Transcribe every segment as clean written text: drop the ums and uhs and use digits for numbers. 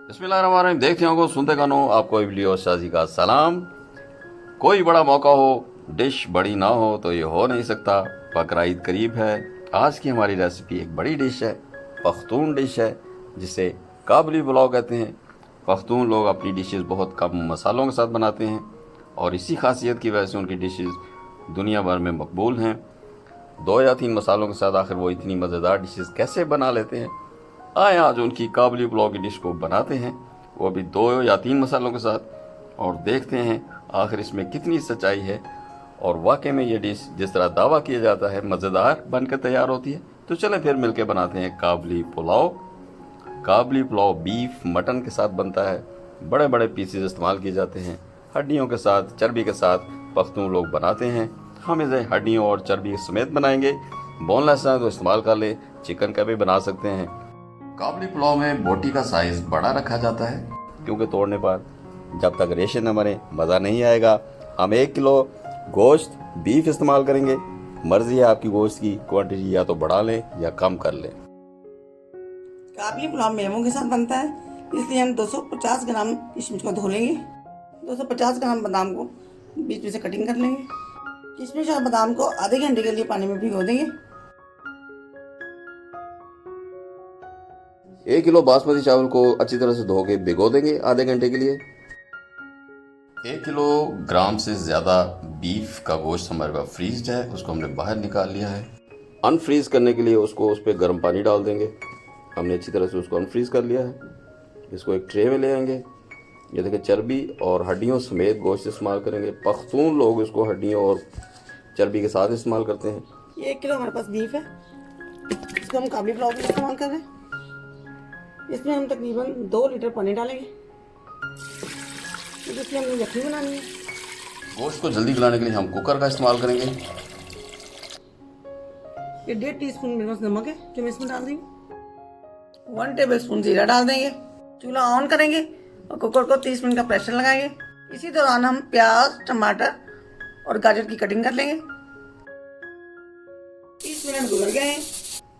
बिस्मिल्लाहिर्रहमानिर्रहीम। देखते हो सुनते कानो आपको वीडियो शाजी का सलाम। कोई बड़ा मौका हो, डिश बड़ी ना हो तो ये हो नहीं सकता। बकरा ईद करीब है। आज की हमारी रेसिपी एक बड़ी डिश है, पख्तून डिश है, जिसे काबली पुलाव कहते हैं। पख्तून लोग अपनी डिशेस बहुत कम मसालों के साथ बनाते हैं और इसी खासियत की वजह से उनकी डिशेस दुनिया भर में मकबूल हैं। 2 या 3 मसालों के साथ आखिर वो इतनी मज़ेदार डिशेस कैसे बना लेते हैं। आए आज उनकी काबली पुलाव की डिश को बनाते हैं, वो भी 2 या 3 मसालों के साथ, और देखते हैं आखिर इसमें कितनी सच्चाई है और वाकई में ये डिश जिस तरह दावा किया जाता है मज़ेदार बनकर तैयार होती है। तो चलें फिर मिलकर बनाते हैं काबली पुलाव। काबली पुलाव बीफ मटन के साथ बनता है। बड़े बड़े पीसेस इस्तेमाल किए जाते हैं, हड्डियों के साथ, चर्बी के साथ पख्तून लोग बनाते हैं। हम इसे हड्डियों और चर्बी समेत बनाएंगे। बोनलेस है तो इस्तेमाल कर ले, चिकन का भी बना सकते हैं। काबली पुलाव में बोटी का साइज बड़ा रखा जाता है क्योंकि तोड़ने पर जब तक रेशे न बने मज़ा नहीं आएगा। हम 1 किलो गोश्त बीफ इस्तेमाल करेंगे। मर्जी है आपकी गोश्त की क्वांटिटी या तो बढ़ा लें या कम कर लें। काबली पुलाव मेवों के साथ बनता है, इसलिए हम 250 ग्राम किशमिश को धो लेंगे। 250 ग्राम बादाम को बीच में से कटिंग कर लेंगे। किशमिश और बादाम को आधे घंटे के लिए पानी में भिगो देंगे। 1 किलो बासमती चावल को अच्छी तरह से धो के भिगो देंगे आधे घंटे के लिए। 1 किलोग्राम से ज़्यादा बीफ का गोश्त हमारे पास फ्रीज्ड है, उसको हमने बाहर निकाल लिया है। अनफ्रीज करने के लिए उसको उस पर गर्म पानी डाल देंगे। हमने अच्छी तरह से उसको अनफ्रीज कर लिया है। इसको एक ट्रे में ले आएंगे। ये देखिए, चर्बी और हड्डियों समेत गोश्त इस्तेमाल करेंगे। पख्तून लोग इसको हड्डियों और चर्बी के साथ इस्तेमाल करते हैं। ये 1 किलो हमारे पास बीफ है, इसको हम काबली पुलाव में इस्तेमाल कर रहे हैं। इसमें हम तकरीबन 2 लीटर पानी डालेंगे, जिसमें हमने यखनी बनानी है। गोश्त को जल्दी गलाने के लिए हम कुकर का इस्तेमाल करेंगे। ये 1.5 टीस्पून मेरे पास नमक है जो हम इसमें डाल देंगे। 1 टेबलस्पून जीरा डाल देंगे। चूल्हा ऑन करेंगे और कुकर को 30 मिनट का प्रेशर लगाएंगे। इसी दौरान हम प्याज, टमाटर और गाजर की कटिंग कर लेंगे। 30 मिनट गुजर गए हैं।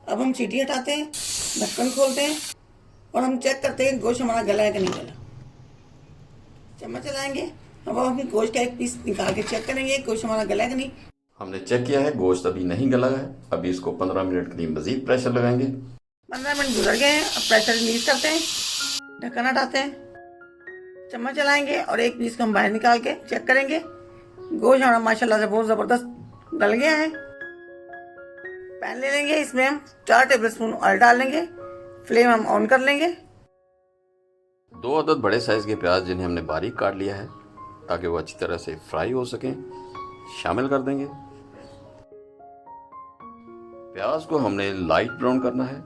अब हम सीटी हटाते हैं, ढक्कन खोलते हैं और हम चेक करते हैं गोश्त हमारा गला है कि नहीं गला। चम्मच चलाएंगे। अब हम अपनी गोश्त का एक पीस निकाल के चेक करेंगे गोश्त हमारा गला है कि नहीं। हमने चेक किया है, गोश्त अभी नहीं गला है। अभी इसको 15 मिनट के लिए मजीद प्रेशर लगाएंगे। 15 मिनट गुजर गए हैं। अब प्रेशर रिलीज करते हैं, ढक्कन हटाते हैं, चम्मच चलाएंगे और एक पीस को हम बाहर निकाल के चेक करेंगे। गोश्त हमारा माशाल्लाह से बहुत ज़बरदस्त गल गया है। पैन ले लेंगे, इसमें हम 4 टेबलस्पून ऑयल डाल लेंगे। फ्लेम हम ऑन कर लेंगे। 2 अदद बड़े साइज के प्याज जिन्हें हमने बारीक काट लिया है ताकि वो अच्छी तरह से फ्राई हो सकें, शामिल कर देंगे। प्याज को हमने लाइट ब्राउन करना है।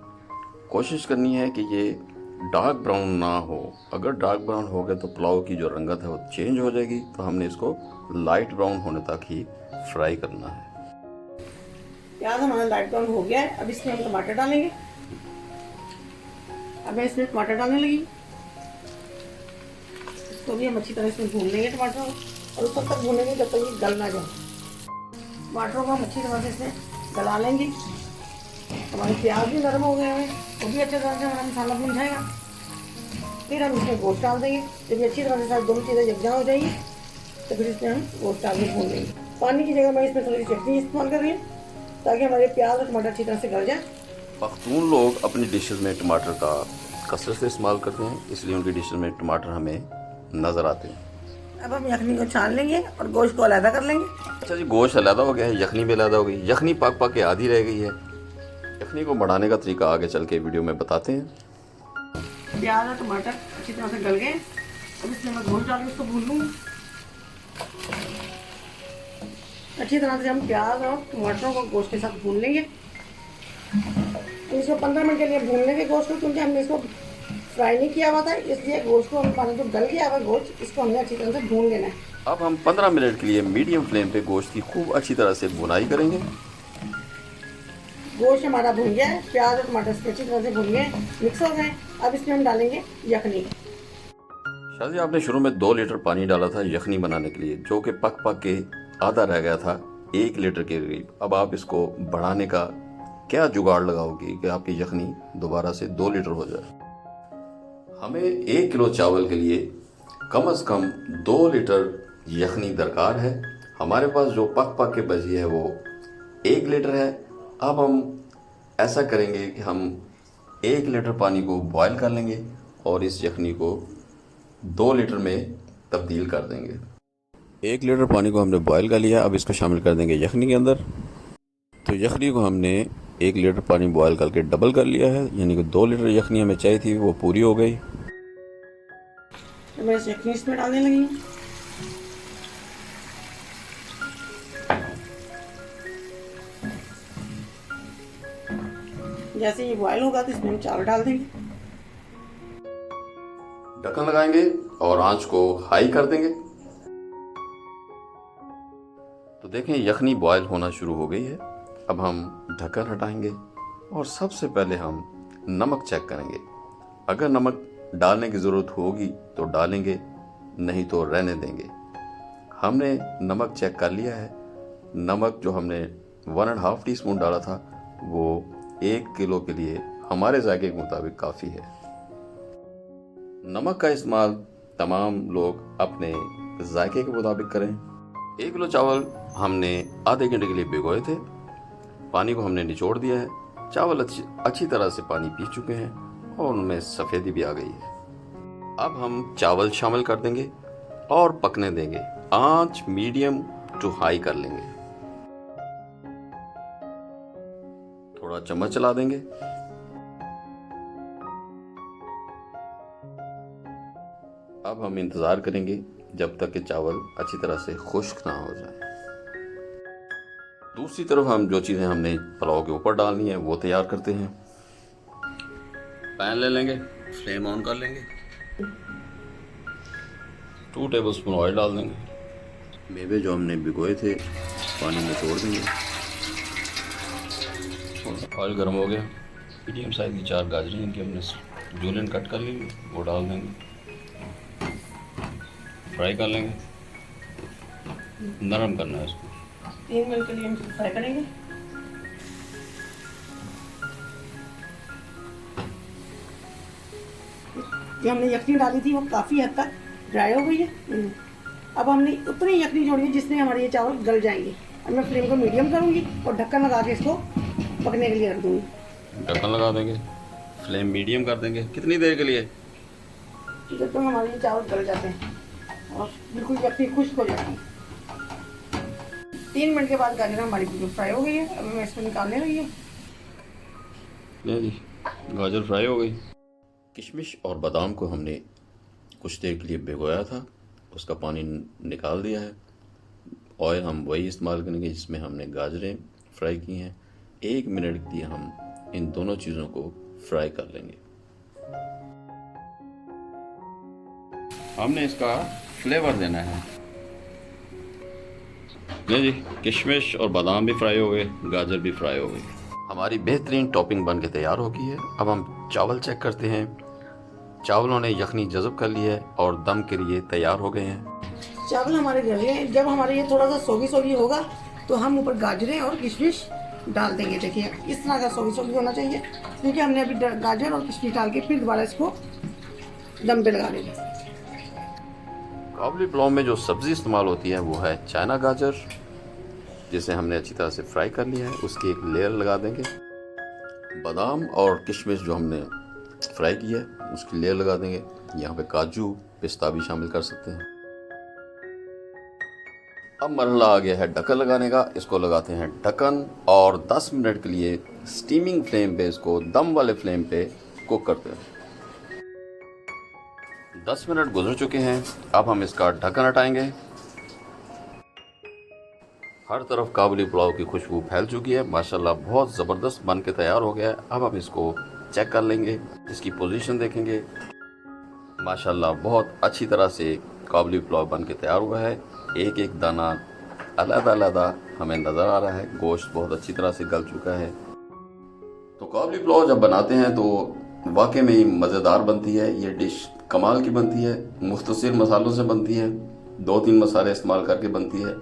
कोशिश करनी है कि ये डार्क ब्राउन ना हो। अगर डार्क ब्राउन हो गया तो पुलाव की जो रंगत है वो चेंज हो जाएगी। तो हमने इसको लाइट ब्राउन होने तक ही फ्राई करना है। प्याज हमारा लाइट ब्राउन हो गया है। अब इसमें हम टमाटर डालेंगे। अब मैं इसमें टमाटर डालने लगी। इसको भी हम अच्छी तरह से भून लेंगे टमाटर और उस वक्त तक भूनेंगे जब तक ये गल ना जाए। टमाटरों को हम अच्छी तरह से इसमें गला लेंगे। हमारे प्याज भी नरम हो गए हैं, वो भी अच्छी तरह से हमारा मसाला भून जाएगा। फिर हम इसमें गोश्त डाल देंगे। जब ये अच्छी तरह से सारी दोनों चीज़ें यकजा हो जाएगी तो फिर इसमें हम गोश्त डाल के भून लेंगे। पानी की जगह मैं इसमें थोड़ी सी चटनी इस्तेमाल कर रही हूँ ताकि हमारे प्याज और टमाटर अच्छी तरह से गल जाए। पख्तून लोग अपनी डिशेस में टमाटर का कसरत से इस्तेमाल करते हैं, इसलिए उनकी डिशेस में टमाटर हमें नज़र आते हैं। अब हम यखनी को छान लेंगे और गोश्त को अलग कर लेंगे। अच्छा जी, गोश्त अलग हो गया है, यखनी भी अलग हो गई। यखनी पक पक के आधी रह गई है। यखनी को बढ़ाने का तरीका आगे चल के वीडियो में बताते हैं। प्याज और टमाटर अच्छी तरह से गल गए। अब इसमें मैं गोश्त डाल के उसको भून लूँगी। अच्छी तरह से हम प्याज और टमाटरों को गोश्त के साथ भून लेंगे। तो इसको 15 मिनट के लिए भून लेंगे गोश्त को, क्योंकि हमने इसको फ्राई नहीं किया हुआ था, इसलिए गोश्त को हम पानी जो गल गया हुआ गोश्त, इसको हमने अच्छी तरह से भून लेना है। अब हम 15 मिनट के लिए मीडियम फ्लेम पे गोश्त की खूब अच्छी तरह से भुनाई करेंगे। गोश्त हमारा भून गया है, प्याज और टमाटर से अच्छी तरह से भून गए, मिक्स हो गए। अब इसमें हम डालेंगे यखनी। शादी, आपने शुरू में 2 लीटर पानी डाला था यखनी बनाने के लिए, जो कि पक पक के आधा रह गया था 1 लीटर के करीब। अब आप इसको बढ़ाने का क्या जुगाड़ लगाओगे कि आपकी यखनी दोबारा से 2 लीटर हो जाए? हमें 1 किलो चावल के लिए कम से कम 2 लीटर यखनी दरकार है। हमारे पास जो पक के बची है वो 1 लीटर है। अब हम ऐसा करेंगे कि हम 1 लीटर पानी को बॉयल कर लेंगे और इस यखनी को 2 लीटर में तब्दील कर देंगे। 1 लीटर पानी को हमने बॉयल कर लिया। अब इसको शामिल कर देंगे यखनी के अंदर। तो यखनी को हमने 1 लीटर पानी बॉयल करके डबल कर लिया है, यानी कि 2 लीटर यखनी हमें चाहिए थी, वो पूरी हो गई। तो मैं इस यखनी इसमें डालने लगी हूँ। जैसे ये बॉयल होगा तो इसमें हम चावल डाल देंगे। ढक्कन लगाएंगे और आंच को हाई कर देंगे। तो देखें यखनी बॉयल होना शुरू हो गई है। अब हम ढक्कन हटाएंगे और सबसे पहले हम नमक चेक करेंगे। अगर नमक डालने की ज़रूरत होगी तो डालेंगे, नहीं तो रहने देंगे। हमने नमक चेक कर लिया है। नमक जो हमने 1.5 टीस्पून डाला था वो 1 किलो के लिए हमारे जायके के मुताबिक काफ़ी है। नमक का इस्तेमाल तमाम लोग अपने जायके के मुताबिक करें। 1 किलो चावल हमने आधे घंटे के लिए भिगोए थे। पानी को हमने निचोड़ दिया है। चावल अच्छी तरह से पानी पी चुके हैं और उनमें सफ़ेदी भी आ गई है। अब हम चावल शामिल कर देंगे और पकने देंगे। आंच मीडियम टू हाई कर लेंगे। थोड़ा चम्मच चला देंगे। अब हम इंतज़ार करेंगे जब तक कि चावल अच्छी तरह से खुश्क ना हो जाए। दूसरी तरफ हम जो चीज़ें हमने पुलाव के ऊपर डालनी है वो तैयार करते हैं। पैन ले लेंगे, फ्लेम ऑन कर लेंगे, 2 टेबलस्पून ऑयल डाल देंगे। मेवे जो हमने भिगोए थे पानी में छोड़ देंगे। ऑयल गर्म हो गया। मीडियम साइज़ की 4 गाजरें इनकी हमने जूलियन कट कर ली, वो डाल देंगे। फ्राई कर लेंगे, नरम करना है इसको। 3 मिनट के लिए हम फ्राई करेंगे। जो हमने यखनी डाली थी वो काफ़ी हद तक ड्राई हो गई है। अब हमने उतनी यखनी जोड़ी है जिसमें हमारे ये चावल गल जाएंगे। अब मैं फ्लेम को मीडियम करूँगी और ढक्कन लगा के इसको पकने के लिए रख दूँगी। ढक्कन लगा देंगे, फ्लेम मीडियम कर देंगे। कितनी देर के लिए? जब तक हमारे ये चावल गल जाते हैं और बिल्कुल यखनी खुश्क हो जाती है। 3 मिनट के बाद गाजर हमारी बिल्कुल फ्राई हो गई है। अब मैं इसको निकालने लगी हूँ। जी, गाजर फ्राई हो गई। किशमिश और बादाम को हमने कुछ देर के लिए भिगोया था, उसका पानी निकाल दिया है। ऑयल हम वही इस्तेमाल करेंगे जिसमें हमने गाजरें फ्राई की हैं। 1 मिनट के लिए हम इन दोनों चीज़ों को फ्राई कर लेंगे। हमने इसका फ्लेवर देना है। जी, किशमिश और बादाम भी फ्राई हो गए, गाजर भी फ्राई हो गई। हमारी बेहतरीन टॉपिंग बन के तैयार हो गई है। अब हम चावल चेक करते हैं। चावलों ने यखनी जज़ब कर ली है और दम के लिए तैयार हो गए हैं। चावल हमारे गल गए। जब हमारे ये थोड़ा सा सोगी होगा तो हम ऊपर गाजरें और किशमिश डाल देंगे। देखिए इस तरह का सोगी होना चाहिए, क्योंकि हमने अभी गाजर और किशमिश डाल के फिर दोबारा इसको दम पे लगा देंगे। काबुली पुलाव में जो सब्ज़ी इस्तेमाल होती है वो है चाइना गाजर, जिसे हमने अच्छी तरह से फ्राई कर लिया है। उसकी एक लेयर लगा देंगे। बादाम और किशमिश जो हमने फ्राई किया है उसकी लेयर लगा देंगे। यहाँ पे काजू पिस्ता भी शामिल कर सकते हैं। अब मरहला आ गया है ढक्कन लगाने का। इसको लगाते हैं ढक्कन और 10 मिनट के लिए स्टीमिंग फ्लेम पे, इसको दम वाले फ्लेम पे कुक करते हैं। 10 मिनट गुजर चुके हैं। अब हम इसका ढक्कन हटाएंगे। हर तरफ काबुली पुलाव की खुशबू फैल चुकी है। माशाल्लाह बहुत ज़बरदस्त बन के तैयार हो गया है। अब हम इसको चेक कर लेंगे, इसकी पोजीशन देखेंगे। माशाल्लाह बहुत अच्छी तरह से काबुली पुलाव बन के तैयार हुआ है। एक एक दाना अलग-अलग हमें नज़र आ रहा है। गोश्त बहुत अच्छी तरह से गल चुका है। तो काबुली पुलाव जब बनाते हैं तो वाकई में ही मज़ेदार बनती है। ये डिश कमाल की बनती है। मुख्तसर मसालों से बनती है, 2-3 मसाले इस्तेमाल करके बनती है।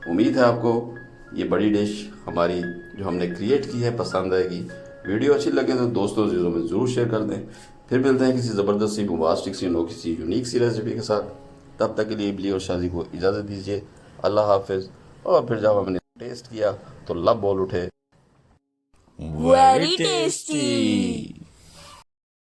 उम्मीद है आपको ये बड़ी डिश हमारी जो हमने क्रिएट की है पसंद आएगी। वीडियो अच्छी लगे तो दोस्तों चीज़ों में ज़रूर शेयर कर दें। फिर मिलते हैं किसी ज़बरदस्त सी बोम्बास्टिक सी अनोखी सी यूनिक सी रेसिपी के साथ। तब तक के लिए इबली और शाजी को इजाज़त दीजिए। अल्लाह हाफिज़। और फिर जब हमने टेस्ट किया तो लब बोल उठे, Very tasty.